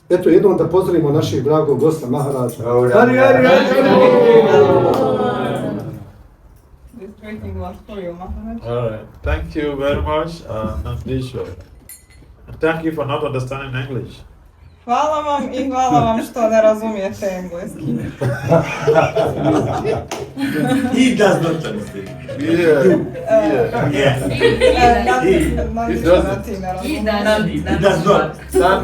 Eto, jednom da pozdravimo naših dragog gosta Maharaja. Hari, hari, hari! This greeting was for you, Maharaj. All right. Thank you very much, Nandishwar. And thank you for not understanding English. Hvala vam i hvala vam što ne razumijete engleski. He does not understand. Yeah. He doesn't. He does not.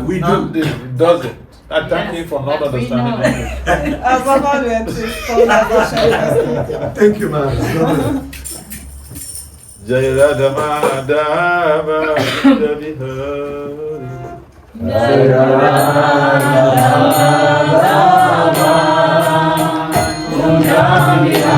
We do. He doesn't. I thank you for not understanding English. Zahvaljujem ti što ne znaš engleski. Thank you, man. Jai Radha Madhava Vrinda Vihari. Jai Radha Vrinda Vihari.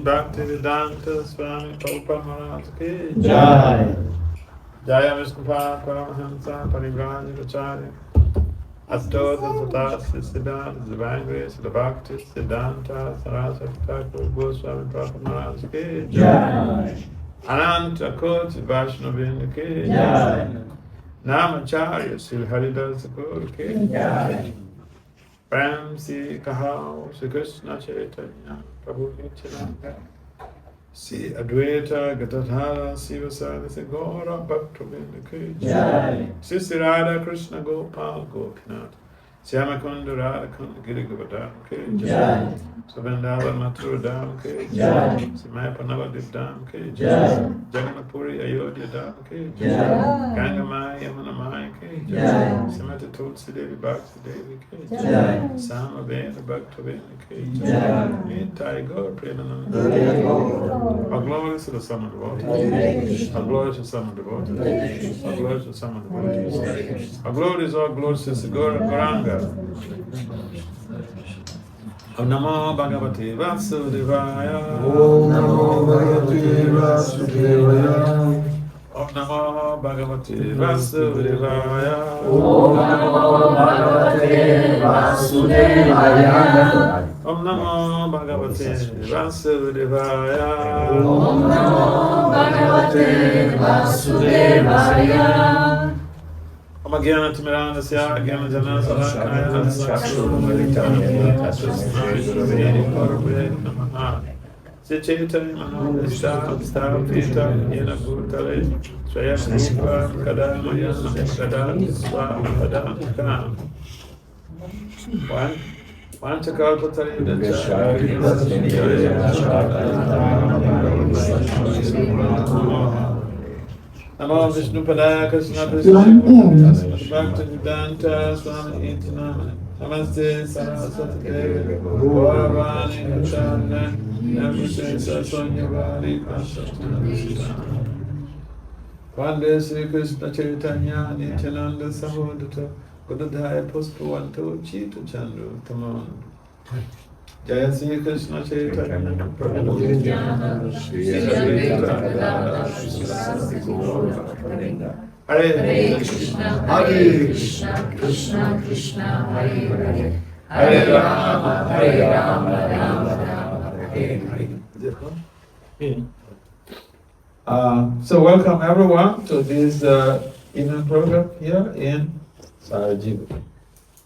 Bhakti Vasudeva Swami Maharaja ki Jai. Jaya Vishnu Paramahamsa Parivrajacharya Astoda Tatasi Siddhanta Divine Grace the Bhakti Siddhanta Saraswati Thakur Goswami Maharaja ki Jai. Ananta Koti Vaishnavinda ki Jai. Namacharya Sri Haridas Thakur ki Jai. Prem Si Kahao Sri Krishna Chaitanya Prabhu Nityananda Si Advaita Gadadhara Sivasada Se Gaura Bhaktavinda Ki Jai. Si Radha Krishna Gopal Gopinath Syama Kundu Radha Kundu Girigavadam Ke Jai. Savendava Mathura Ke Jai. Simaya Panavadip Dam Ke Jai. Jagannathpuri Ayodhya Dam Ke Jai. Gangamaya Yamunamaya Ke Jai. Simata Tulsi Devi Bhakti Devi Ke Jai. Sama Vena Bhakta Vena Ke Jai. Nitai Gaur Premananda. Hare Our glories to the summer devotees. Our glories to summer devotees. Our glories to summer devotees. Our glories, all glories to Gauranga. Om Namo Bhagavate Vasudevaya. Om Namo Bhagavate Vasudevaya. Om Namo Bhagavate Vasudevaya. Om Namo Bhagavate Vasudevaya. Om Namo Bhagavate Vasudevaya. Om Namo Bhagavate Vasudevaya. Om Gyana Timirandasya Gyana Jana Salakaya Sakshuddhamaritamya Namaha Sichitani Manodishta Stapita Yena Bhutale Swayam Rupa Kadamaya Kadasva Kadamika Namo Vishnu Pada Krishna Krishna Bhakti Vedanta Swami Itinamani Namaste Saraswati Devi Gauravani Kuchana Namaste Saswanyavali Pashatana Vande Sri Krishna Chaitanya Nityananda Samudata Godadhaya Puspavanto Chita Chandru Tamon Jaya Sri Krishna Chaitanya Prabhu Nityananda Sri Advaita Gadadhara Hare Krishna Hare Krishna Krishna Krishna Hare Hare Hare Rama Rama Rama Hare Hare. So welcome everyone to this evening program here in Sarajevo.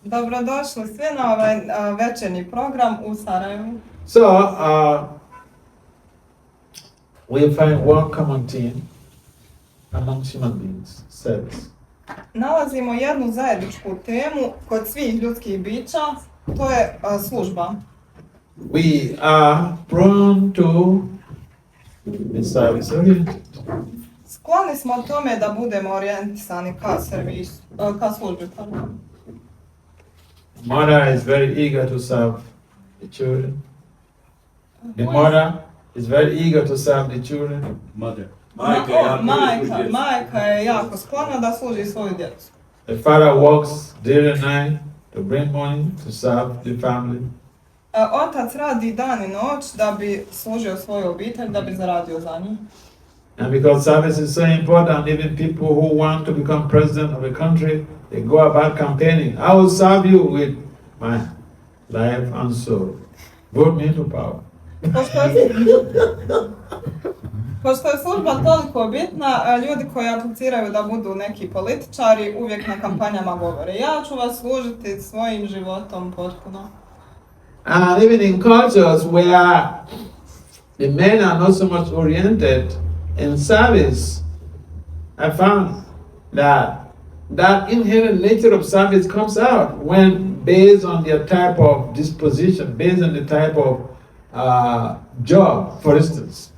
Dobrodošli svi na ovaj večernji program u Sarajevu. So we find one common theme amongst human beings, service. Nalazimo jednu zajedničku temu kod svih ljudskih bića, to je služba. We are prone to be service oriented. Skloni smo tome da budemo orijentisani ka servisu, ka službi. Mother is very eager to serve the children. The mother is very eager to serve the children. Majka je jako sklona da služi svoju djecu. The father works day and night to bring money to serve the family. Otac radi dan i noć da bi služio svoju obitelj, da bi zaradio za njih. And because service is so important, even people who want to become president of a country, they go about campaigning. I will serve you with my life and soul. Vote me into power. Pošto je služba toliko bitna, ljudi koji apliciraju da budu neki političari uvijek na kampanjama govore: ja ću vas služiti svojim životom potpuno. And even in cultures where the men are not so much oriented in service, I found that inherent nature of service comes out when, based on their type of disposition, based on the type of job. For instance,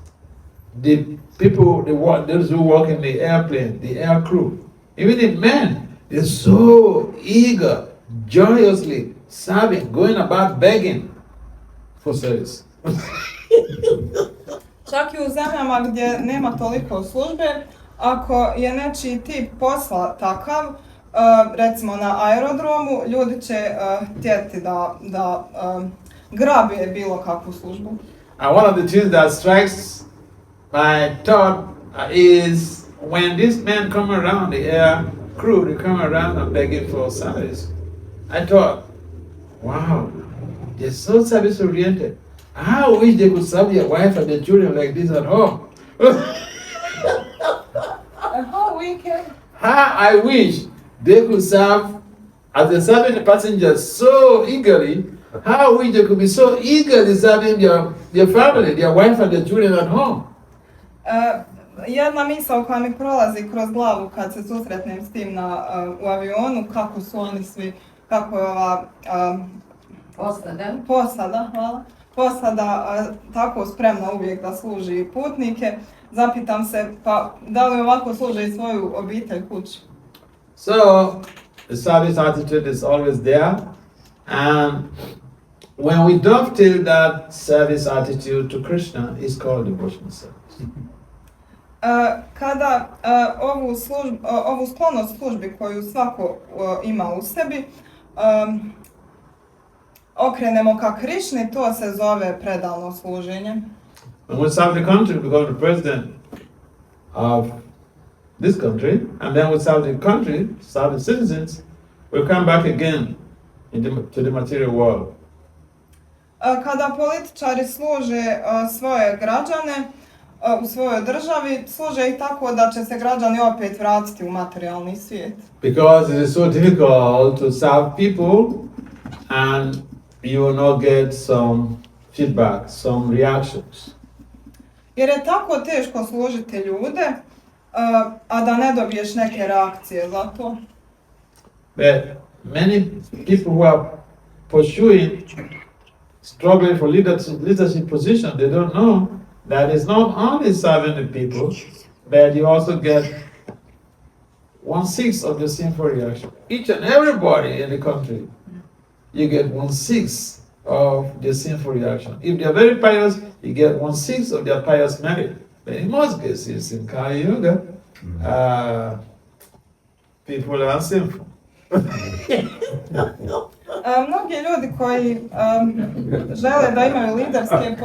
the people, those who work in the airplane, the air crew, even the men, they're so eager, joyously serving, going about begging for service. Čak i u zemljama gdje nema toliko službe, ako je nečiji tip posla takav, recimo na aerodromu, ljudi će htjeti da grabe bilo kakvu službu. And one of the things that strikes my thought is when these men come around, the air crew, they come around and begging for service. I thought, wow, they're so service oriented. I wish they could serve their wife and their children like this at home. How I wish they could serve, as they're serving the passengers so eagerly, how I wish they could be so eagerly serving their family, their wife and their children at home. Jedna misao koja mi prolazi kroz glavu kad se susretnem s tim u avionu, kako su oni svi kako je ova posada, hvala. Posada tako spremna uvijek da služi putnike. Zapitam se, pa da li ovako služe i svoju obitelj kući? So, the service attitude is always there. And when we dovetail that service attitude to Krishna, it's called devotional service. Kada ovu sklonost službi koju svako ima u sebi, okrenemo ka Krišni, to se zove predano služenje. When we serve the country, we become the president of this country, and then we serve the country, serve the citizens, we'll come back again to the material world. Kada političari služe svoje građane u svojoj državi, služe ih tako da će se građani opet vratiti u materijalni svijet. Because it is so difficult to serve people and you will not get some feedback, some reactions. Jer je tako teško služiti ljude, a da ne dobiješ neke reakcije za to. But many people who are pursuing, struggling for leadership position, they don't know that it's not only serving the people, but you also get 1/6 of the sinful reaction. Each and everybody in the country, you get 1/6 of the sinful reaction. If they are very pious, you get 1/6 of their pious merit. But in most cases, in Kali Yoga, people are sinful. Mnogi ljudi koji žele da imaju liderske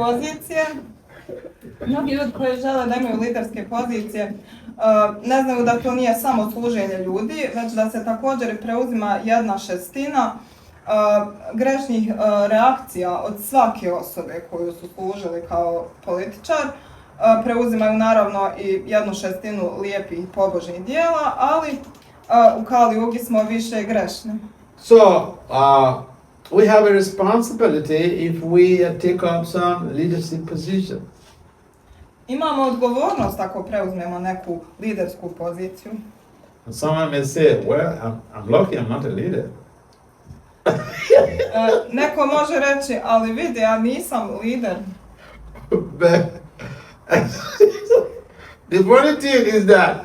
pozicije, ne znaju da to nije samo služenje ljudi, već da se također preuzima 1/6 grešnih reakcija od svake osobe koju su služili kao političar. Preuzimaju naravno i 1/6 lijepih pobožnih dijela, ali u Kali Yugi smo više grešni. So, we have a responsibility if we take up some leadership position. Imamo odgovornost ako preuzmemo neku lidersku poziciju. And someone may say, well, I'm lucky I'm not a leader. Neko može reći, ali vidi, ja nisam lider. But the funny thing is that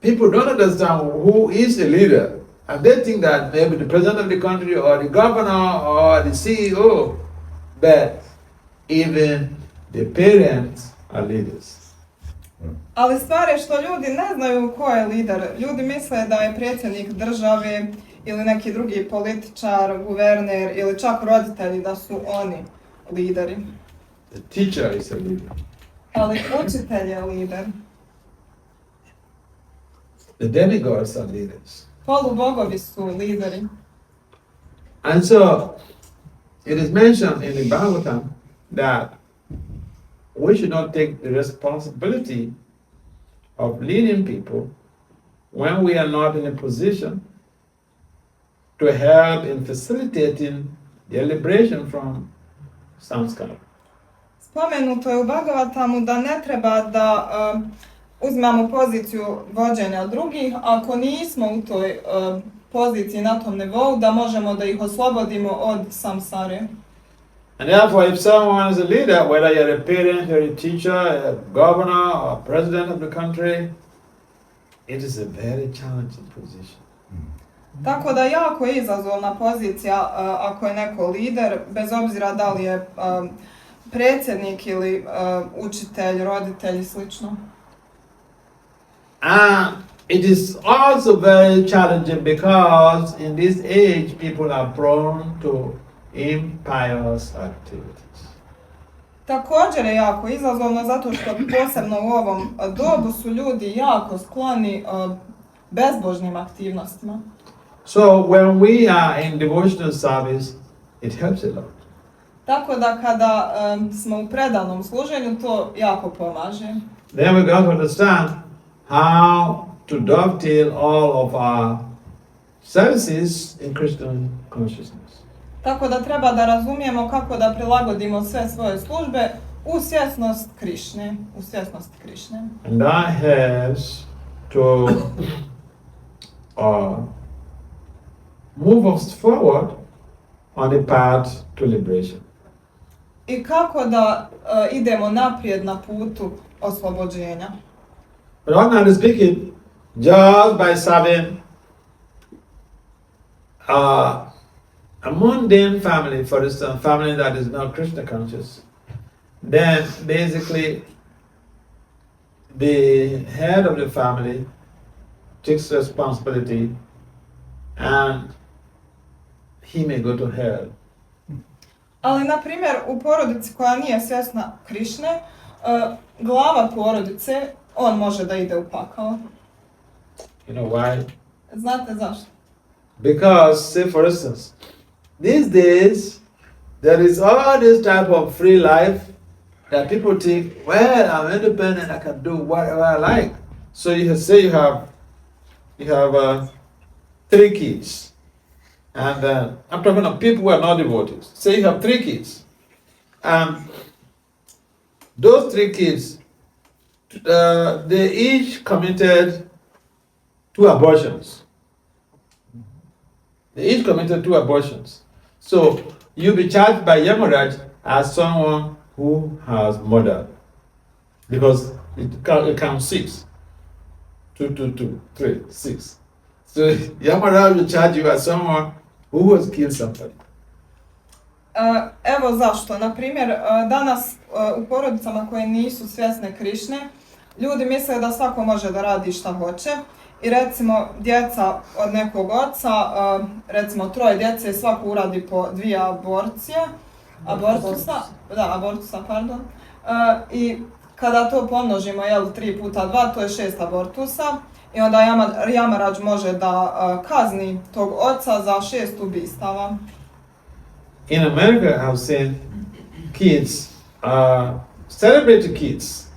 people don't understand who is a leader. And they think that maybe the president of the country or the governor or the CEO, but even the parents are leaders. Ali stvar je što ljudi ne znaju ko je lider. Ljudi misle da je predsjednik države ili neki drugi političar, guverner ili čak roditelji da su oni lideri. The teacher is a leader. Ali učitelj je lider. The demigods are leaders. Polubogovi su lideri. And so, it is mentioned in the Bhagavatam that we should not take the responsibility of leading people when we are not in a position to help in facilitating their liberation from samskara. Spomenuto je u Bhagavatamu da ne treba da uzmemo poziciju vođenja drugih ako nismo u toj poziciji na tom nivou da možemo da ih oslobodimo od samsare. And therefore, if someone is a leader, whether you're a parent, you're a teacher, a governor, or president of the country, it is a very challenging position. Tako da jako je izazovna pozicija ako je neko lider, bez obzira da li je predsjednik ili učitelj, roditelj i slično. And it is also very challenging because in this age people are prone to impious activities. Također je jako izazovno zato što posebno u ovom dobu su ljudi jako skloni bezbožnim aktivnostima. So when we are in devotional service, it helps a lot. Tako da kada smo u predanom služenju, to jako pomaže. Then we got to understand how to dovetail all of our services in Christian consciousness. Tako da treba da razumijemo kako da prilagodimo sve svoje službe u svjesnost Krišne, And that has to move us forward on the path to liberation. I kako da idemo naprijed na putu oslobođenja. But ordinarily speaking, just by serving a mundane family, for instance, family that is not Krishna conscious, then basically the head of the family takes responsibility and he may go to hell. Ali, na primjer, u porodici koja nije svjesna Krišne, glava porodice, on može da ide u pakao. You know why? Znate zašto? Because, say for instance, these days there is all this type of free life that people think, well, I'm independent, I can do whatever I like. So you say you have 3 kids. And I'm talking of people who are not devotees. Say you have 3 kids. And those 3 kids, they each committed 2 abortions. They each committed 2 abortions. So you'll be charged by Maharaja as someone who has murdered. Because it counts 6. 2, 2, 2, 3, 6. So Maharaja will charge you as someone who has killed somebody. Evo zašto. Na primjer, danas u porodicama koje nisu svjesne Krišne, ljudi misle da svako može da radi šta hoće. I recimo, djeca od nekog oca, recimo 3 djece, svako uradi po 2 abortusa, pardon. I kada to pomnožimo, 3 puta 2, to je 6 abortusa. I onda Maharaja može da kazni tog oca za 6 ubistava. In America, I've seen kids, celebrity kids,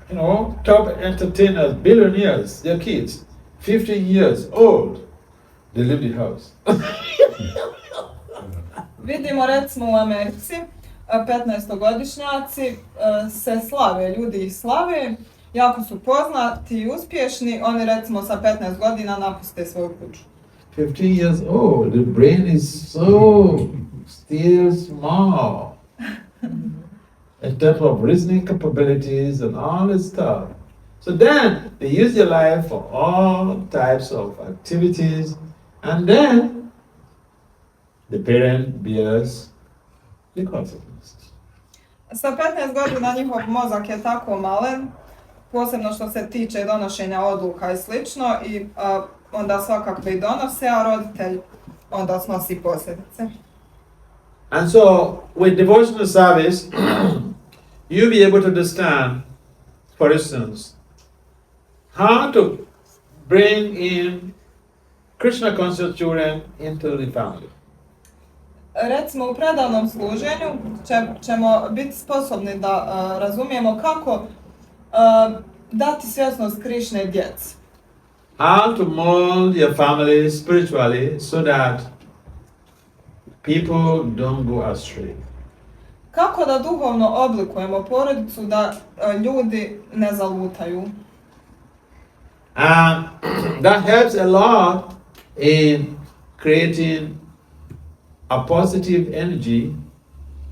you know, top entertainers, billionaires, their kids, 15 years old, they leave the house. Vidimo recimo u Americi, 15-godišnjaci se slave, ljudi ih slave, jako su poznati i uspješni, oni recimo sa 15 godina napuste svoju kuću. 15 years old, the brain is so still small. In terms of reasoning capabilities and all this stuff. So then they use their life for all types of activities, and then the parent bears the consequences. Sa 15 godina njihov mozak je tako malen, posebno što se tiče donošenja odluka i slično, i onda svakako i donose, a roditelj onda snosi posljedice. And so, with devotional service, you'll be able to understand, for instance, how to bring in Krishna conscious children into the family. Recimo, u predavnom služenju ćemo biti sposobni da razumijemo kako dati svjesnost Krišne djeci. How to mold your family spiritually so that people don't go astray. Kako da duhovno oblikujemo porodicu da ljudi ne zalutaju. And that helps a lot in creating a positive energy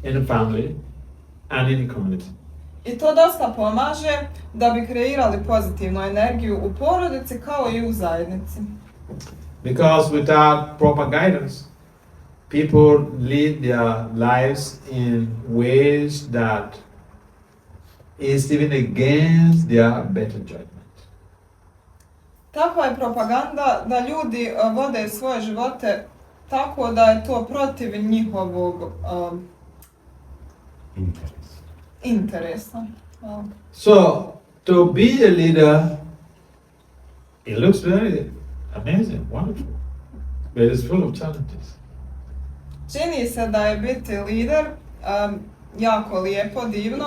in the family and in the community. I to dosta pomaže da bi kreirali pozitivnu energiju u porodici kao i u zajednici. Because without proper guidance, people lead their lives in ways that is even against their better judgment. Takva je propaganda da ljudi vode svoje živote tako da je to protiv njihovog interesa. So, to be a leader, it looks very amazing, wonderful, but it's full of challenges. Čini se da je biti lider jako lijepo, divno,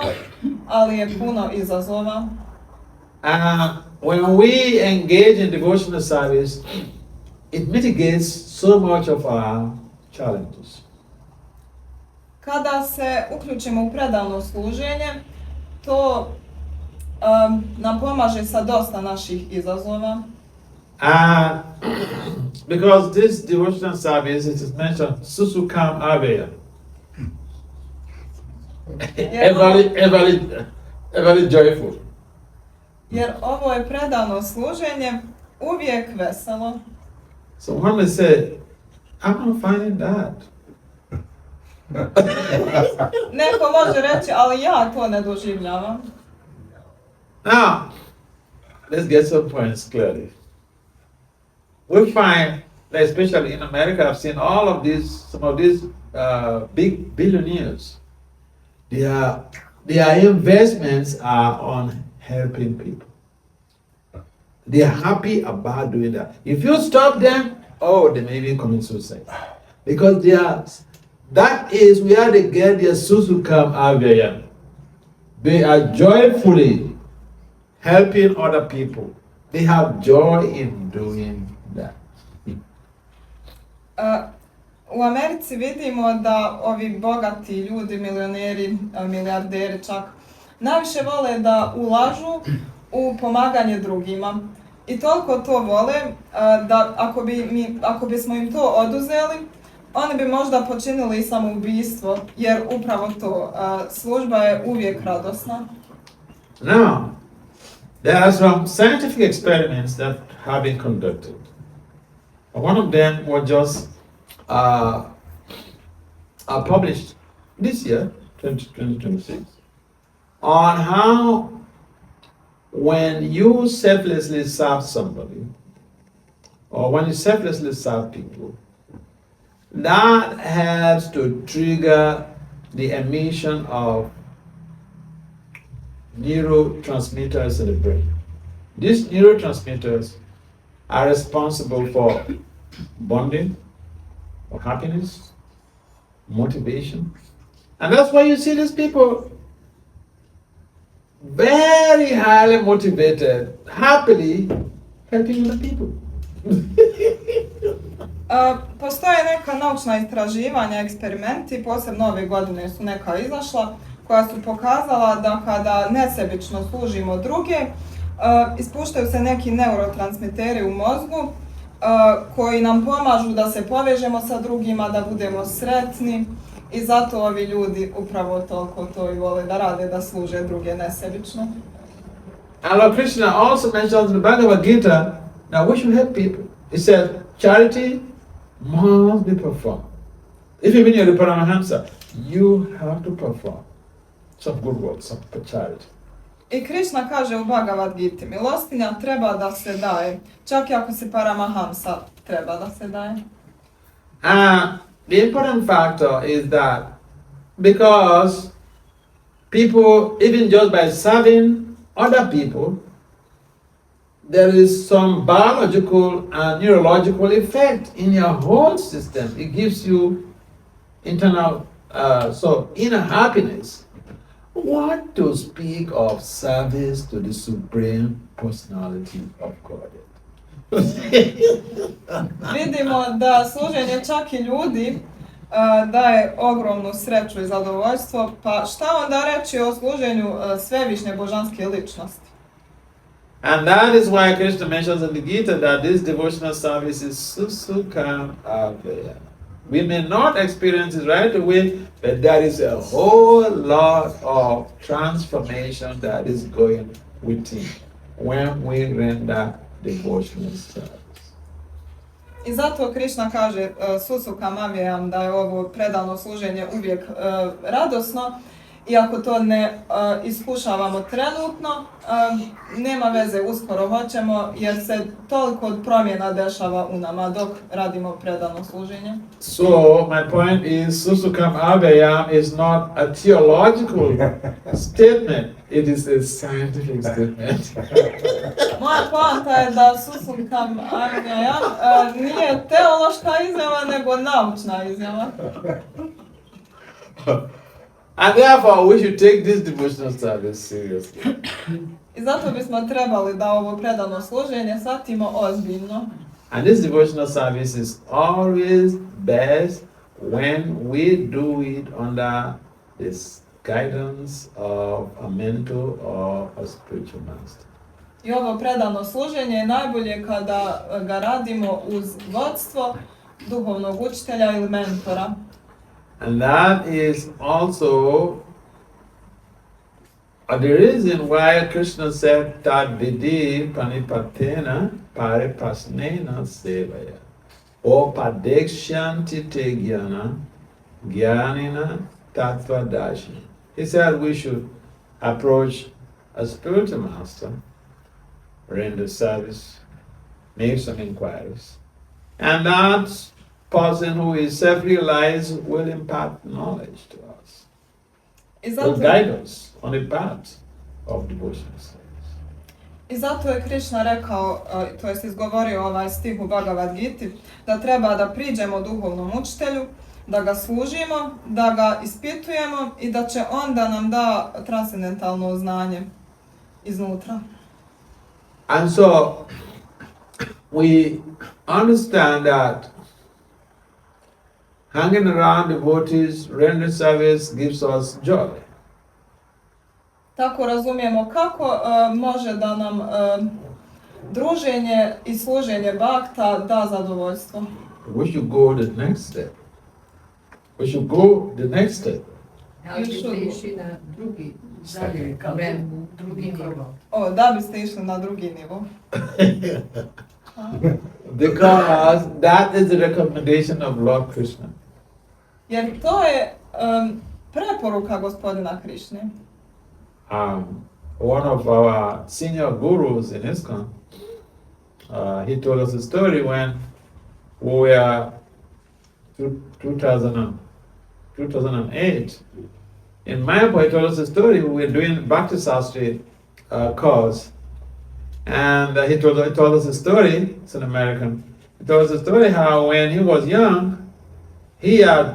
ali je puno izazova. When we engage in devotional service, it mitigates so much of our challenges. Kada se uključimo u predavno služenje, to nam pomaže sa dosta naših izazova. And because this devotional service, it is mentioned, Susukam Aveya. Everly joyful. Jer ovo je predano služenje uvijek veselo. So one may say, I'm not finding that. Neko može reći, ali ja to ne doživljavam. Now, let's get some points clearly. We find that especially in America, I've seen all of these, some of these big billionaires, their investments are on helping people. They are happy about doing that. If you stop them, oh, they may even commit suicide. Because that is where they get their susukam avya. They are joyfully helping other people. They have joy in doing that. U Americi vidimo da ovi bogati ljudi, milioneri, milijarderi čak, najviše vole da ulažu u pomaganje drugima. I toliko to vole da ako bismo im to oduzeli, oni bi možda počinili samoubistvo, jer upravo to, služba je uvijek radosna. Now, there are some scientific experiments that have been conducted. One of them was just published this year, 2026, on how when you selflessly serve somebody, or when you selflessly serve people, that has to trigger the emission of neurotransmitters in the brain. These neurotransmitters are responsible for bonding, for happiness, motivation. And that's why you see these people very highly motivated, happily helping other people. Postoje neka naučna istraživanja, eksperimenti, posebno ove godine su neka izašla, koja su pokazala da kada nesebično služimo druge, ispuštaju se neki neurotransmiteri u mozgu koji nam pomažu da se povežemo sa drugima, da budemo sretni i zato ovi ljudi upravo toliko to i vole da rade, da služe druge nesebično. And Lord Krishna also mentions in the Bhagavad Gita that we should help people. He said, charity must be performed. If you mean you're the Paramahamsa, you have to perform some good works, some charity. I Krishna kaže u Bhagavad Giti, milostinja treba da se daje, čak i ako si Paramahamsa, treba da se daje. The important factor is that because people, even just by serving other people, there is some biological and neurological effect in your whole system. It gives you internal, inner happiness. What to speak of service to the Supreme Personality of Godhead? Vidimo da služenje čak i ljudi daje ogromnu sreću i zadovoljstvo, pa šta onda reći o služenju svevišnje božanske ličnosti? And that is why Krishna mentions in the Gita that this devotional service is susukam avaya. We may not experience it right away, but there is a whole lot of transformation that is going within when we render devotional service. I zato Krishna kaže susukam avayam, da je ovo predano služenje uvijek radosno, i ako to ne iskušavamo trenutno, nema veze, uskoro hoćemo, jer se toliko promjena dešava u nama dok radimo predano služenje. So my point is, susukam avayam is not a theological statement, it is a scientific statement. Moja poanta je da susukam avayam nije teološka izjava, nego naučna izjava. And therefore we should take this devotional service seriously. I zato bismo trebali da ovo predano služenje shvatimo ozbiljno. And this devotional service is always best when we do it under this guidance of a mentor or a spiritual master. I ovo predano služenje je najbolje kada ga radimo uz vodstvo duhovnog učitelja ili mentora. And that is also the reason why Krishna said Tad Vidi Panipatena Paripasnena Sevaya O Padekshanti Te Gyana Gyanina Tattva Dashi. He said we should approach a spiritual master, render service, make some inquiries, and that person who is self-realized will impart knowledge to us, will guide us on the path of devotional service. I zato je Krishna rekao, to jest izgovorio ovaj stih u Bhagavad Giti, da treba da priđemo duhovnom učitelju, da ga služimo, da ga ispitujemo i da će on da nam da transcendentalno znanje iznutra. And so we understand that hanging around devotees, render service gives us joy. Tako razumijemo kako može da nam druženje i služenje bhakta da zadovoljstvo. We should go the next step. We should go the next step. Ali biste išli na drugi, dalje, drugi nivo. Da biste išli na drugi nivo. Because that is the recommendation of Lord Krishna. Jer to je preporuka gospodina Krišne. One of our senior gurus in ISKCON, he told us a story when we were 2008. In Mayapur, he told us a story. We were doing Bhakti Sastri course, and he told us a story. It's an American. He told us a story how when he was young, he has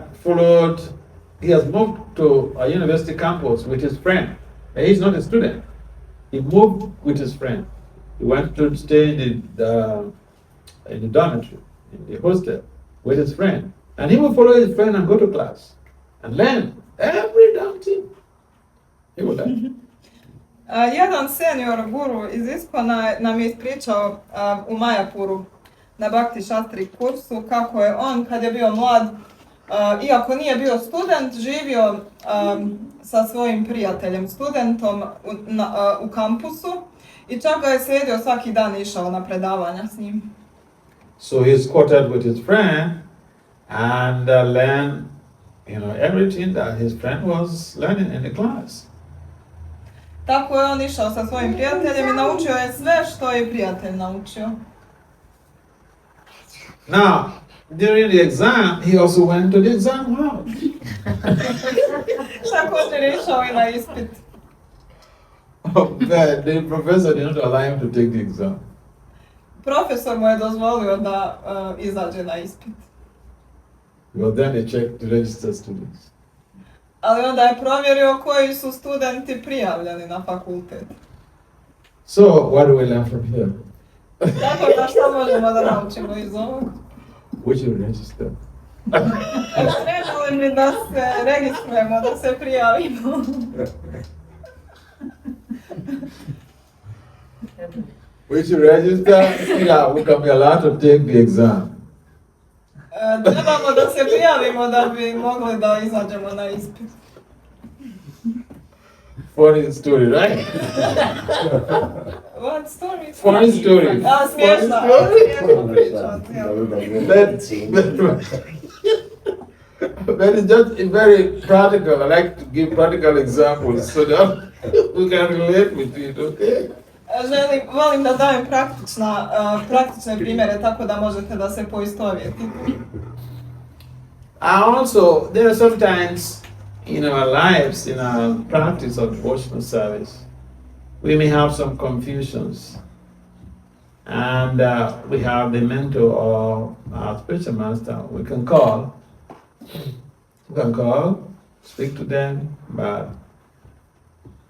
moved to a university campus with his friend. He's not a student. He moved with his friend. He went to stay in the dormitory, in the hostel, with his friend. And he would follow his friend and go to class and learn every damn thing. He would learn. Jedan senior guru iz ISKCON-a nam je ispričao u Mayapuru na Bhakti Shastri kursu kako je on kad je bio mlad, iako nije bio student, živio sa svojim prijateljem, studentom u kampusu i čak ga je slijedio svaki dan i išao na predavanja s njim. So he's quartered with his friend and learned, everything that his friend was learning in the class. Tako je on išao sa svojim prijateljem i naučio je sve što je prijatelj naučio. Now, during the exam, he also went to the exam hall. Također je išao i na ispit. But the professor did not allow him to take the exam. Profesor mu je dozvolio da izađe na ispit. Well, then he checked the registered students. Ali onda je provjerio koji su studenti prijavljeni na fakultet. So, what do we learn from here? Tako da šta možemo da naučimo iz ovog? We should register. Trebali mi da se registrujemo, da se prijavimo. We should register. Yeah, we can be allowed to take the exam. Trebamo da se prijavimo da bi mogli da izađemo na ispit. Funny story, right? What story? Funny story. Smiješna. But it's just very practical. I like to give practical examples so that we can relate with it, okay? Volim da dajem praktične primjere tako da možete da se poistovjetite. Also, there are sometimes in our lives, in our practice of devotional service, we may have some confusions. And we have the mentor or our spiritual master we can call. Speak to them about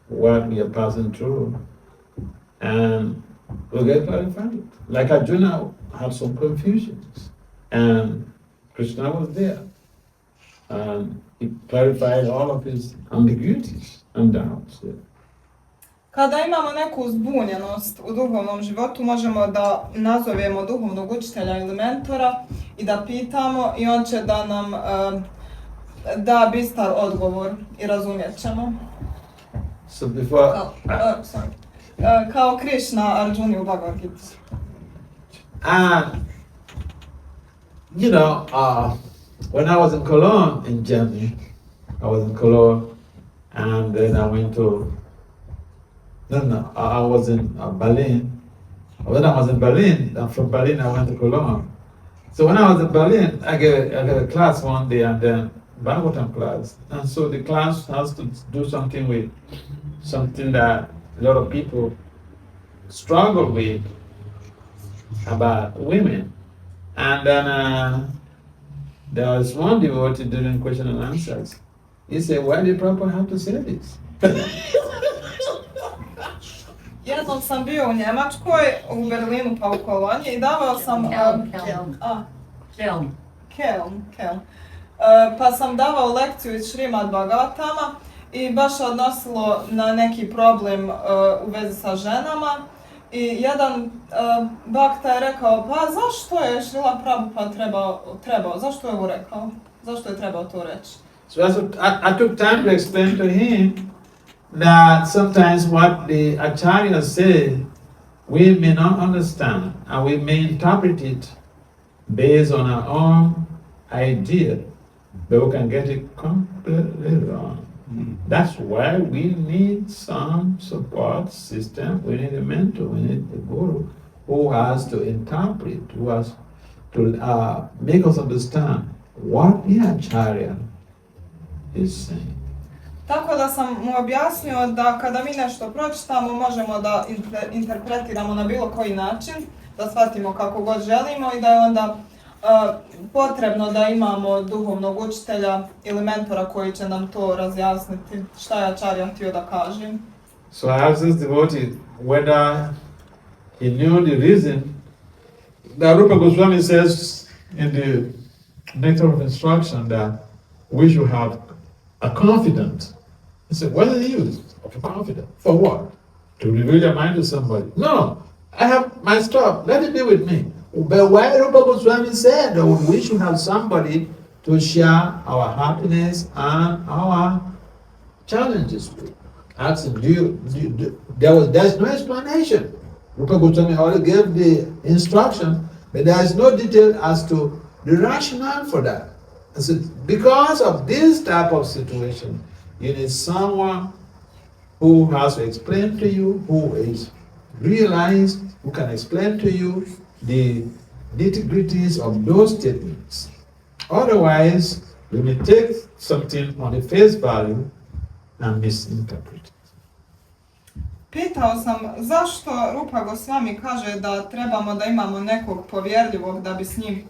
what we are passing through, and we'll get clarified. Like Arjuna had some confusions, and Krishna was there, and he clarified all of his ambiguities and doubts. Kada imamo neku zbunjenost u duhovnom životu, možemo da nazovemo duhovnog učitelja ili mentora i da pitamo i on će da nam da bistar odgovor i razumjet ćemo. So before, Kao Krishna Arjuni u Bhagavad Gita. and you know, when I was in Cologne in Germany, and then I went to, I was in Berlin. When I was in Berlin, and from Berlin I went to Cologne. So when I was in Berlin, I gave a class one day, and then Bhagavatam class. And so the class has to do something with something that a lot of people struggle with about women. And then there was one devotee during question and answers. He said, why did Prabhupada have to say this? Jednom sam bio u Njemačkoj, u Berlinu pa u Kolonji i davao sam... Kelm. Pa sam davao lekciju iz Šrimad Bhagavatama i baš se odnosilo na neki problem u vezi sa ženama. I jedan bakta je rekao, pa zašto je Šrila Prabhupada trebao, zašto je ovo rekao? Zašto je trebao to reći? So I took time to explain to him that sometimes what the acharyas say, we may not understand, and we may interpret it based on our own idea, but we can get it completely wrong. That's why we need some support system, we need a mentor, we need a guru who has to interpret, who has to make us understand what the acharya is saying. Tako da sam mu objasnio da kada mi nešto pročitamo možemo da interpretiramo na bilo koji način, da shvatimo kako god želimo i da je onda potrebno da imamo duhovnog učitelja ili mentora koji će nam to razjasniti, šta je acharya htio da kaže. So I asked this devotee whether he knew the reason that Rupa Goswami says in the Nectar of Instruction that we should have a confidant. He said, what is the use of a confidant? For what? To reveal your mind to somebody? No, I have my stuff, let it be with me. But why Rupa Goswami said that we should have somebody to share our happiness and our challenges with? Asking, there's no explanation. Rupa Goswami already gave the instruction, but there is no detail as to the rationale for that. I said, because of this type of situation, you need someone who has to explain to you, who is realized, who can explain to you the nitty-gritties of those statements. Otherwise, we may take something on the face value and misinterpret it. Pitao sam zašto Rupa Goswami kaže da trebamo da imamo nekog povjerljivog da bi s njim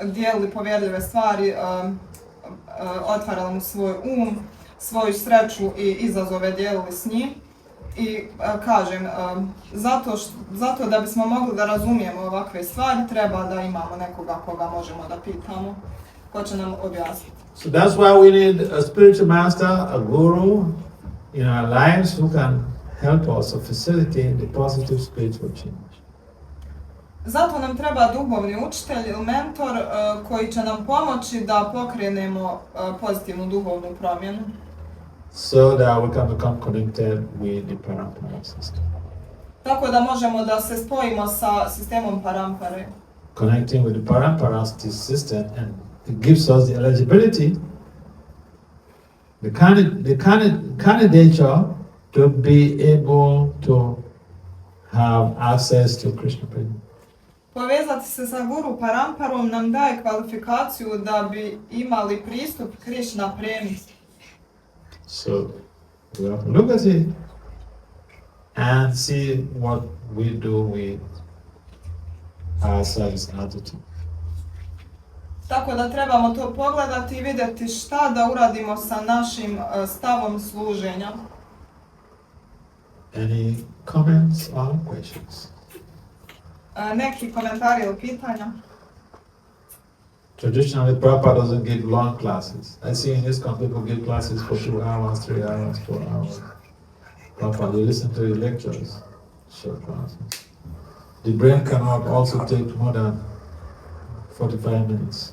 dijelili povjerljive stvari, otvarali mu svoj svoju sreću i izazove dijelili s njim. I kažem, zato da bismo mogli da razumijemo ovakve stvari, treba da imamo nekoga koga možemo da pitamo, ko će nam objasniti. So that's why we need a spiritual master, a guru in our lives who can help us to facilitate the positive spiritual change. Zato nam treba duhovni učitelj ili mentor koji će nam pomoći da pokrenemo pozitivnu duhovnu promjenu. So that we can become connected with the parampara system. Tako da možemo da se spojimo sa sistemom parampare. Connecting with the parampara system, and it gives us the eligibility, the candidature to be able to have access to Krishna Prema. Povezati se sa guru paramparom nam daje kvalifikaciju da bi imali pristup Krishna Premi. So we have to look at it and see what we do with our service attitude. Tako da trebamo to pogledati i vidjeti šta da uradimo sa našim stavom služenja. Any comments or questions? Neki komentari ili pitanja? Traditionally, Prabhupada doesn't give long classes. I see in his camp people give classes for 2 hours, 3 hours, 4 hours. Papa, you listen to your lectures, short classes. The brain cannot also take more than 45 minutes.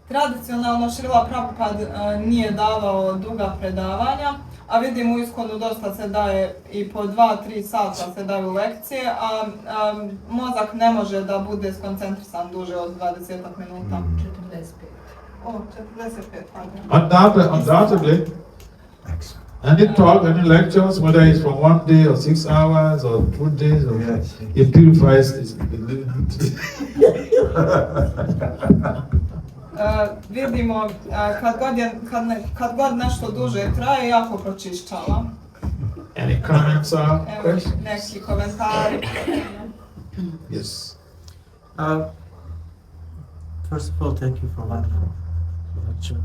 Tradicionalno Šrila Prabhupada nije davao duga predavanja, a vidimo u Iskonu dosta se daje i po 2-3 sata se daju lekcije, a mozak ne može da bude skoncentrisan duže od 20 minuta. 45. O, 45, pardon. Undoubtedly, any talk, any lectures, whether it's for 1 day or 6 hours or 2 days, or it purifies the living entity. Vidimo kad god nešto duže traje, jako pročišćava. Any comments or Evo questions? neki komentari. Yes. First of all, thank you for wonderful lecture.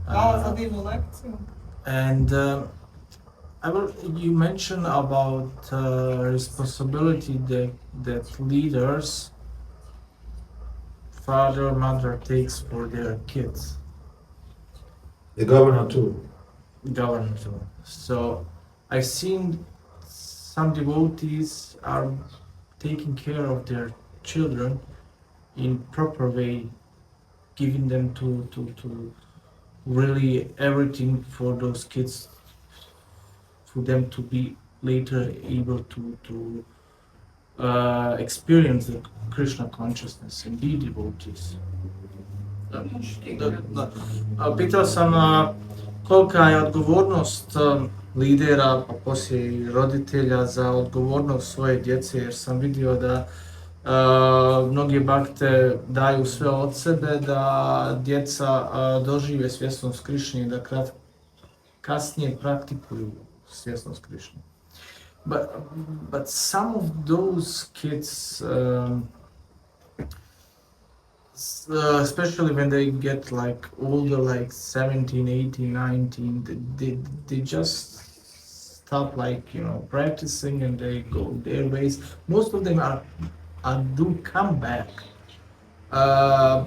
Hvala za divnu lekciju. And you mentioned about responsibility that leaders, father, mother takes for their kids. The governor too. Government too. So I've seen some devotees are taking care of their children in proper way, giving them to really everything for those kids, for them to be later able to experience the Krishna consciousness and be devotees. Pitao sam kolika je odgovornost lidera, pa poslije i roditelja za odgovornost svoje djece, jer sam vidio da mnogi bakte daju sve od sebe da djeca dožive svjesnost Krišne i da kasnije praktikuju svjesnost Krišne. But some of those kids, especially when they get like older, like 17, 18, 19, they just stop practicing and they go their ways. Most of them do come back,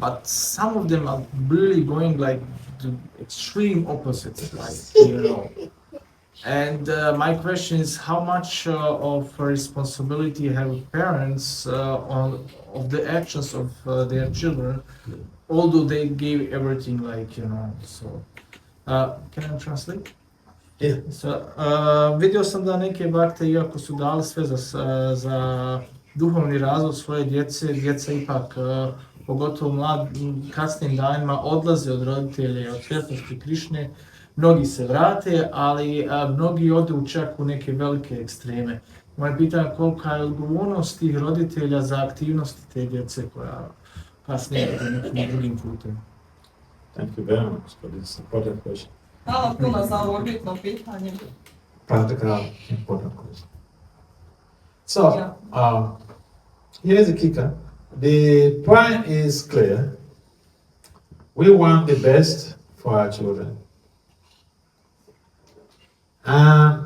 but some of them are really going like the extreme opposites, And my question is, how much of responsibility have parents of the actions of their children, although they gave everything, So, can I translate? Yeah. So, vidio sam da neke bakte, iako su dali sve za duhovni razvoj svoje djece, djeca ipak, pogotovo kasnim danima, odlaze od roditelja i od svjesnosti Krišne. Mnogi se vrate, ali mnogi odu čak u neke velike ekstreme. Moje pitanje je kolika je odgovornost tih roditelja za aktivnosti te djece koja kasnije idu nekim drugim putem. Thank you very much for this important question. Hvala puno za ovo bitno pitanje. Practical, important question. So, here's the kicker. The point is clear. We want the best for our children. And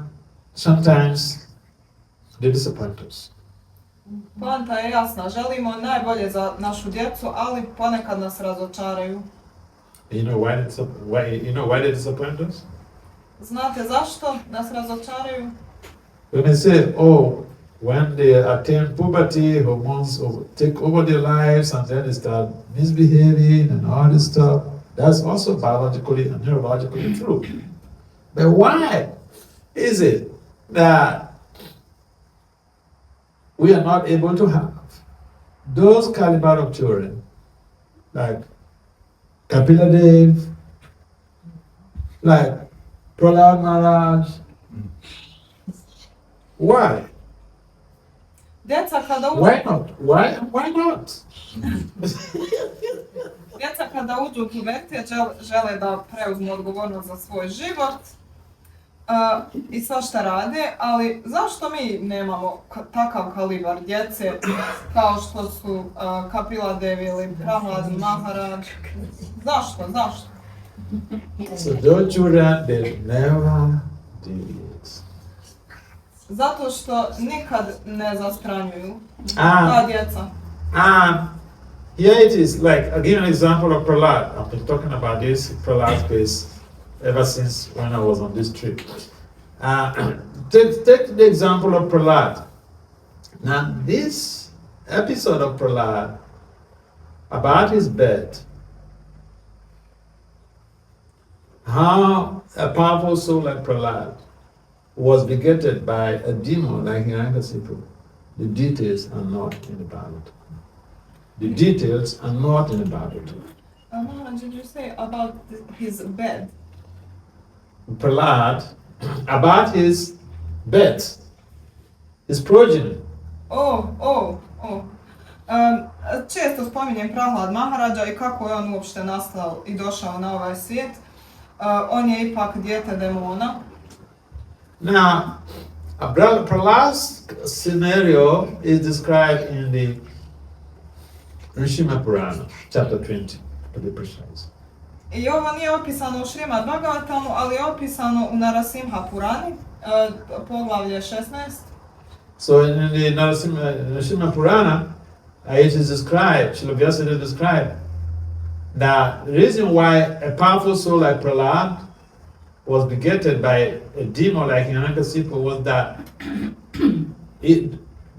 sometimes they disappoint us. Poanta je jasna, želimo najbolje za našu djecu, ali ponekad nas razočaraju. You know why they disappoint us? Znate zašto nas razočaraju? When they say, when they attain puberty, hormones take over their lives and then they start misbehaving and all this stuff, that's also biologically and neurologically true. But why is it that we are not able to have those caliber of children, like Kapila Dev, like Prahlad Maharaj? Why? Djeca kada Why not? Why not? Djeca kada uđu u pubertet žele da preuzmu odgovornost za svoj život i svašta rade, ali zašto mi nemamo takav kalibar djece kao što su Kapila Dev ili Prahlad Maharaj? Zašto? So those children, they never deviate. Zato što nikad ne zastranjuju ta djeca. Here it is, like, I'll give you an example of Prahlad. I've been talking about this Prahlad case ever since when I was on this trip. Take the example of Prahlad. Now, this episode of Prahlad about his birth, how a powerful soul like Prahlad was begetted by a demon like Hiranyakasipu, the details are not in the Bible. The details are not in the Bible. What did you say about his bed? Prahlad, about his birth, his progeny. Često spominjem Prahlad Maharaja i kako je on uopšte nastao i došao na ovaj svijet. On je ipak dijete demona. Now, Prahlad's scenario is described in the Rishima Purana, chapter 20, to be precise. I ovo nije opisano u Šrimad Bhagavatamu, ali je opisano u Narasimha Purani, poglavlje 16. So in the Narasimha Purana, it is described, Srila Vyasadeva described, that the reason why a powerful soul like Prahlad was begetted by a demon like Hiranyakasipu was that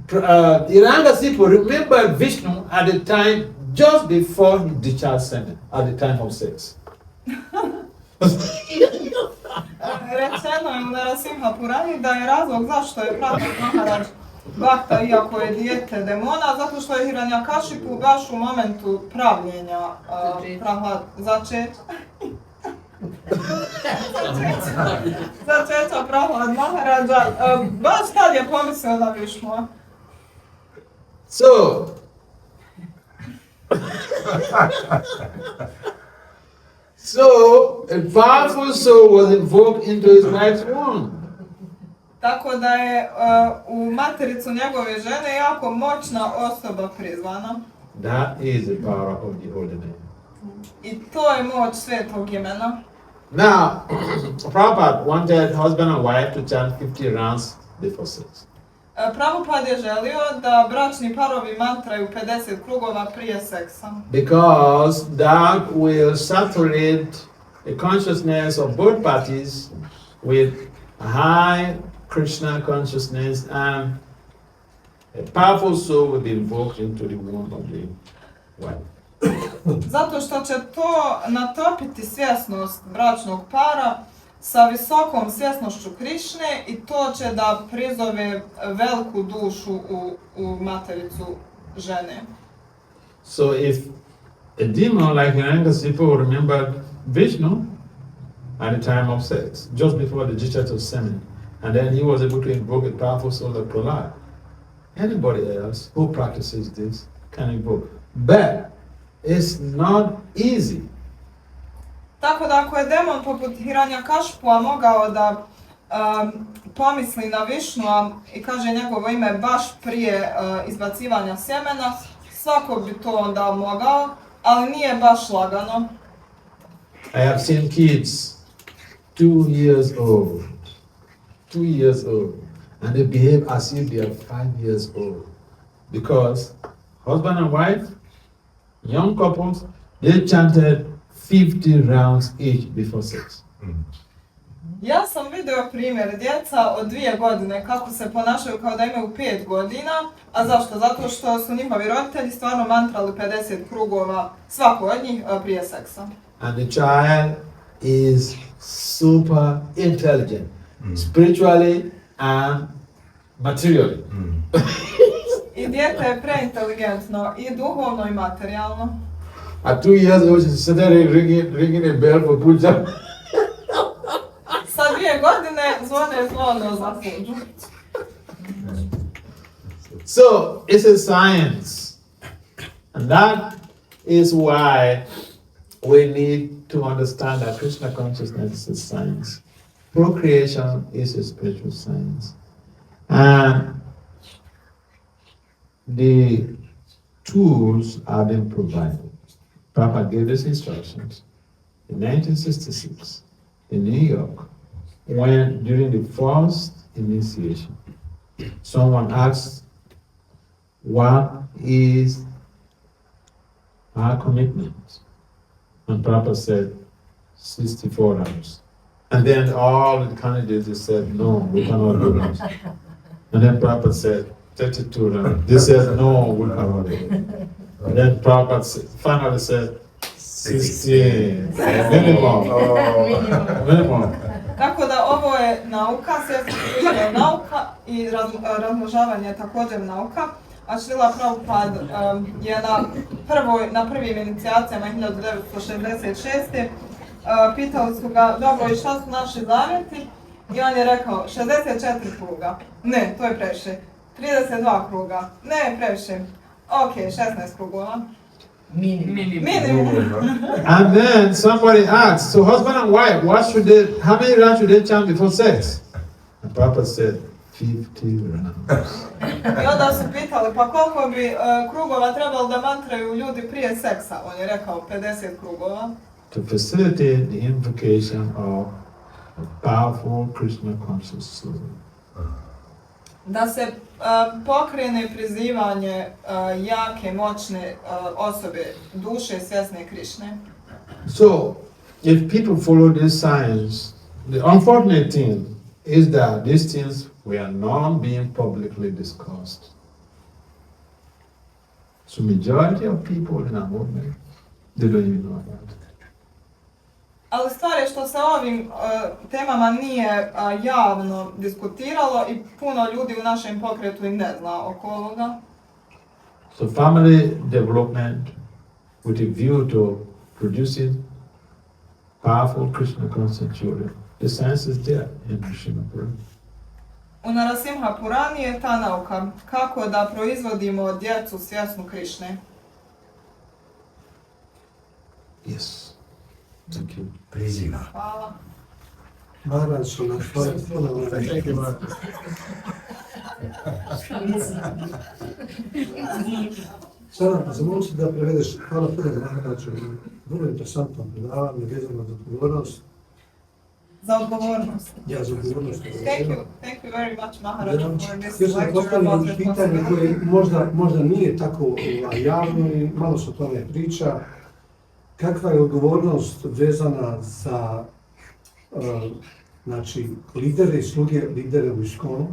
Hiranyakasipu remembered Vishnu at the time just before he discharged semen, at the time of sex. Rečeno je u Narasimha Purani da je razlog zašto je Prahlad Maharaj Bhakta, iako je dijete demona, zato što je Hiranyakashipu baš u momentu pravljenja začeća Prahlad Maharaja, baš tad je pomislio na Višnu. So a powerful soul was invoked into his wife's womb. Tako da je u matericu njegove žene jako moćna osoba prizvana. That is the power of the holy name. I to je moć svetog imena. Now, Prabhupada wanted husband and wife to chant 50 rounds before sex. Prabhupada je želio da bračni parovi mantraju 50 krugova prije seksa. Because that will saturate the consciousness of both parties with high Krishna consciousness, and a powerful soul will be invoked into the womb of the wife. Zato što će to natopiti svjesnost bračnog para sa visokom svjesnošću Krišne i to će da prizove veliku dušu u matericu žene. So if a demon like Hiranyakasipu remembered Vishnu at the time of sex, just before the discharge of semen, and then he was able to invoke a powerful soul like Prahlad, anybody else who practices this can invoke. But it's not easy. Tako da ako je demon poput Hiranyakashipua mogao da pomisli na Višnu i kaže njegovo ime baš prije izbacivanja sjemena, svako bi to onda mogao, ali nije baš lagano. I have seen kids 2 years old, and they behave as if they are 5 years old. Because husband and wife, young couples, they chanted 50 rounds each before sex. Ja sam vidio primjer djeca od 2 godine kako se ponašaju kao da imaju 5 godina, a zašto? Zato što su njihovi roditelji stvarno mantrali 50 krugova svako od njih prije seksa. And the child is super intelligent, spiritually and materially. I dijete je preinteligentno i duhovno i materijalno. At 2 years old, she started ringing a bell for puja. Sa 2 godine zvono za puđu. So it's a science, and that is why we need to understand that Krishna consciousness is a science. Procreation is a spiritual science, and the tools are being provided. Prabhupada gave these instructions in 1966 in New York, when during the first initiation, someone asked, "What is our commitment?" And Prabhupada said, 64 hours. And then all the candidates they said, no, we cannot do that. And then Prabhupada said, 32 rounds. They said, no, we cannot do it. And then Prabhupada finally said, 16. Minimum. Minimum. Tako da ovo je nauka, svjetska krišna je nauka i razmnožavanje je također nauka. A Šrila Prabhupada je na prvim inicijacijama 1966. Pitali su ga, dobro, i šta su naši zavjeti? I on je rekao, 64 kruga. Ne, to je previše. 32 kruga. Ne, previše. Ok, 16 krugova. Minimum. And then somebody asked, so husband and wife, how many rounds should they chant before sex? And Papa said, 50 rounds. I onda su pitali, pa koliko bi krugova trebalo da mantraju ljudi prije seksa? On je rekao 50 krugova. To facilitate the invocation of a powerful Krishna conscious soul. Da se pokrene prizivanje jake, moćne osobe, duše svjesne Krišne. So, if people follow these signs, the unfortunate thing is that these things were not being publicly discussed. So, majority of people in our movement, they don't even know about it. Ali stvar je što se ovim temama nije javno diskutiralo i puno ljudi u našem pokretu i ne zna oko ovoga. So family development with a view to producing powerful Krishna conscious children. The science is there in Srimad Purana. U Narasimha Purani je ta nauka kako da proizvodimo djecu svjesnu Krišne. Yes. Thank you. Prizima. Hvala. Maharaja su na svoje ponovno rekli. Sada, zamolim se da prevedeš, hvala puno Maharađu, vrlo interesantno predavanje vezano za odgovornost. Za odgovornost. Ja, za odgovornost. Thank you very much, Maharaja, for this Još sam lecture about postavio pitanje koje responsibility. možda nije tako javno i malo se o tome priča. Kakva je odgovornost vezana za znači, lidere i sluge lidere u Iskonu?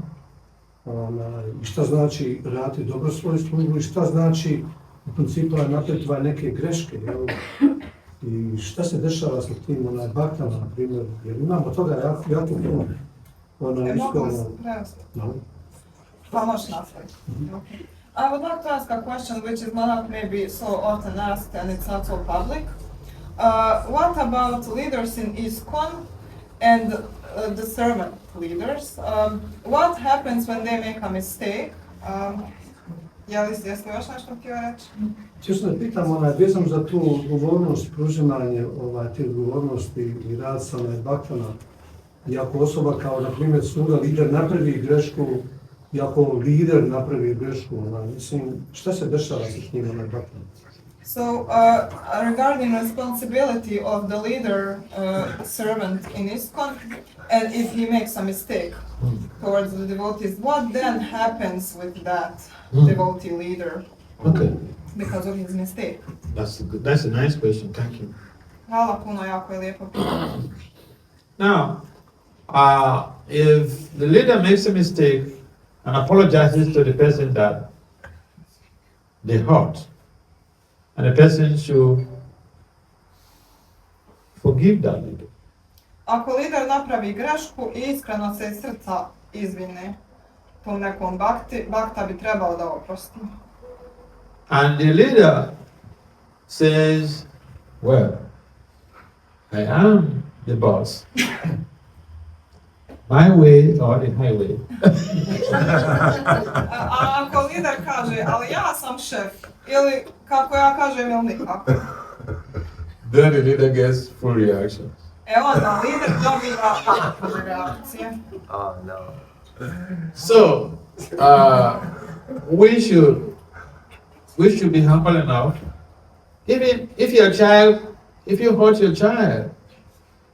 I šta znači raditi dobro svoju službu i šta znači u principu napraviti neke greške, jel? I šta se dešava sa tim baktama, na primjer, jer imamo toga jako puno. Mogu vas prevesti? No. Pa možeš nastaviti. Okay. I would like to ask a question which is not maybe so often asked and it's not so public. What about leaders in ISKCON and the servant leaders? What happens when they make a mistake? Jesi još nešto htio reći? Često ne pitam, vezam za tu odgovornost, pružimanje te odgovornosti i rad sa baktama. I ako osoba kao, na primjer, sluga lider napravi grešku, i ako lider napravi grešku, mislim, šta se dešava sa njima baktama? So, regarding responsibility of the leader, servant in ISKCON, and if he makes a mistake towards the devotees, what then happens with that devotee leader? Okay. Because of his mistake. That's a nice question. Thank you. Hvala puno, jako je lijepo pitanje. Now, if the leader makes a mistake and apologizes to the person that they hurt, and the person should forgive that leader. Ako lider napravi grešku i iskreno se iz srca izvine tom nekom bakta bi trebao da oprosti. And the leader says, well, I am the boss. My way or the highway. A ako lider kaže, ali ja sam šef, ili kako ja kažem, ili nikako. Then the leader gets full reaction. Onda lider dobiva reakcije. Oh no. So, we should be humble enough. Even if you hurt your child.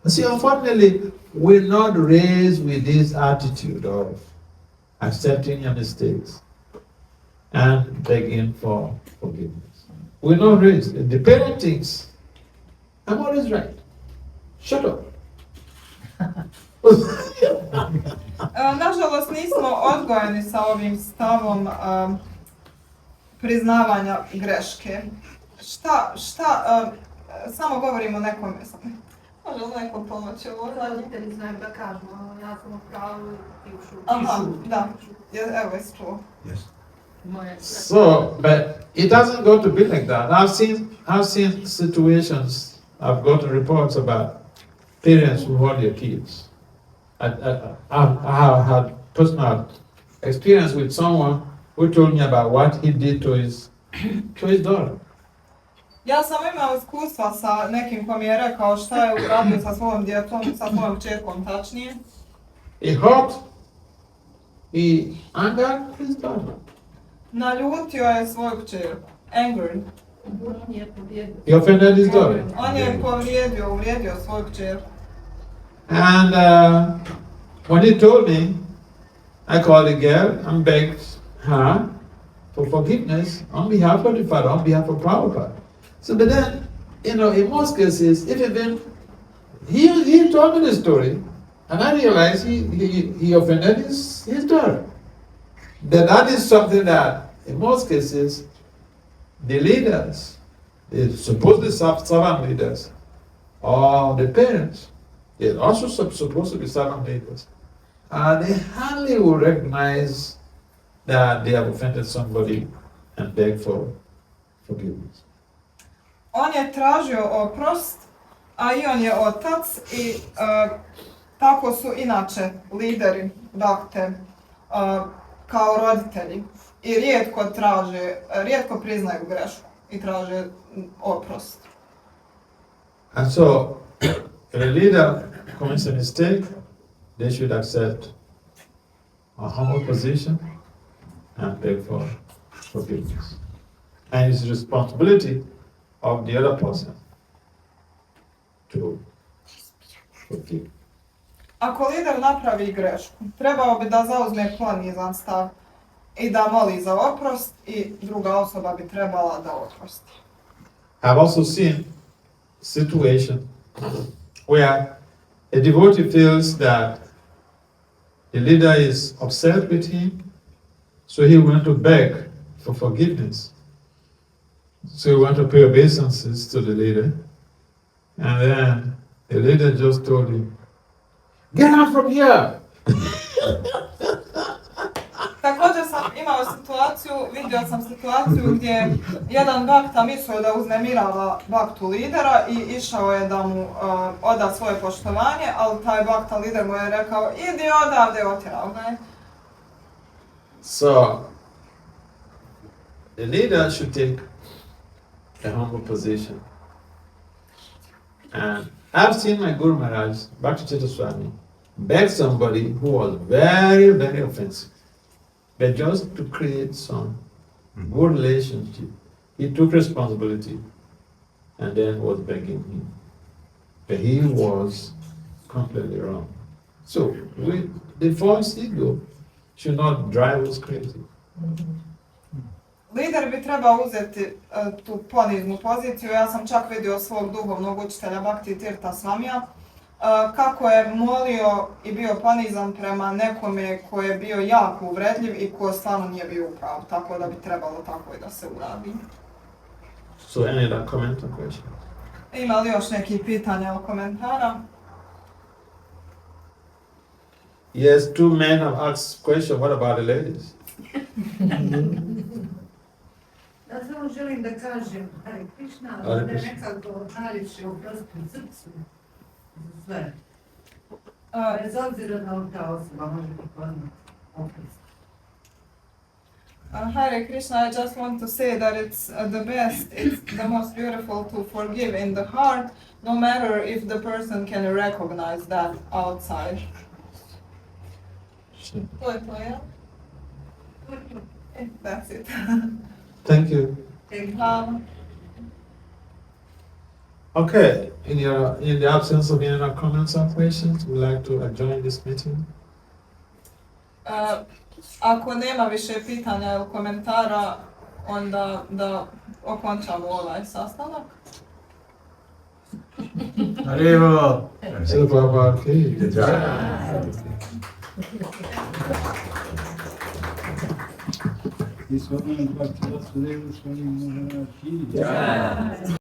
See, unfortunately, we're not raised with this attitude of accepting your mistakes and begging for forgiveness. We're not raised. The parent thinks, I'm always right. Shut up. Nažalost nismo odgojeni sa ovim stavom priznavanja greške. Samo govorimo nekom, može li nekom pomoći ovo? Roditelji znaju da kažu, ja sam u pravu i ušu. Aha, da, evo je čuo. Yes. So, but it doesn't go to be like that. I've seen situations, I've gotten reports about parents who hold their kids. I have had personal experience with someone who told me about what he did to his daughter. Ja sam imao iskustva sa nekim ko mi je rekao šta je uradio sa svojom djecom, sa svojom kćerkom tačnije. He hurt, he angered his daughter. Naljutio je svoju kćerku. Angered. He offended his daughter. On je uvrijedio svoju kćerku. And when he told me, I called the girl and begged her for forgiveness on behalf of the father, on behalf of Prabhupada. So, but then, in most cases, if even he told me the story, and I realized he offended his daughter. That is something that, in most cases, the leaders, the supposedly servant leaders, or the parents, they're also supposed to be servant leaders. They hardly will recognize that they have offended somebody and beg for forgiveness. On je tražio oprost, a i on je otac i tako su inače lideri Bhakte kao roditelji i rijetko priznaju grešku i traže oprost. And so, if a leader commits a mistake, they should accept a humble position and beg for forgiveness. And it's the responsibility of the other person to forgive. Ako lider napravi grešku, trebao bi da zauzme ponizan stav i da moli za oprost i druga osoba bi trebala da oprosti. I've also seen situations where a devotee feels that the leader is upset with him, so he went to beg for forgiveness. So he went to pay obeisances to the leader, and then the leader just told him, "Get out from here!" Također vidio sam situaciju gdje jedan Bhakta mislio da uznemirava Bhaktu lidera i išao je da mu oda svoje poštovanje, ali taj Bhakta lider mu je rekao, idi odavde, otjerao ga je. So the leader should take a humble position. And I've seen my Guru Maharaj, Bhakti Vasudeva Swami, beg somebody who was very, very offensive. But just to create some good relationship, he took responsibility and then was begging him. But he was completely wrong. So the false ego should not drive us crazy. Lider bi trebao uzeti tu poniznu poziciju. Ja sam čak vidio svog duhovnog učitelja Bhakti Tirtha Swamija kako je molio i bio ponizan prema nekome ko je bio jako uvredljiv i ko stvarno nije bio u pravu, tako da bi trebalo tako i da se uradi. So any other comment or question? Ima li još nekih pitanja ili komentara? Yes, two men have asked question, what about the ladies? Ja samo želim da kažem, Hare Krishna, Hare da Krishna. nekako najviše oprosti srcu za sve. Bez obzira na li ta osoba može poznati oprost. Hare Krishna, I just want to say that it's the best, it's the most beautiful to forgive in the heart, no matter if the person can recognize that outside. To je to, ja? That's it. Thank you. Okay, in the absence of any other comments or questions, we'd like to adjourn this meeting. Ako nema više pitanja ili komentara, onda da okončamo ovaj sastanak. Haribo! Srila Prabhupada ki jai. This one is Bhakti Vasudeva Swami Maharaja ki jai.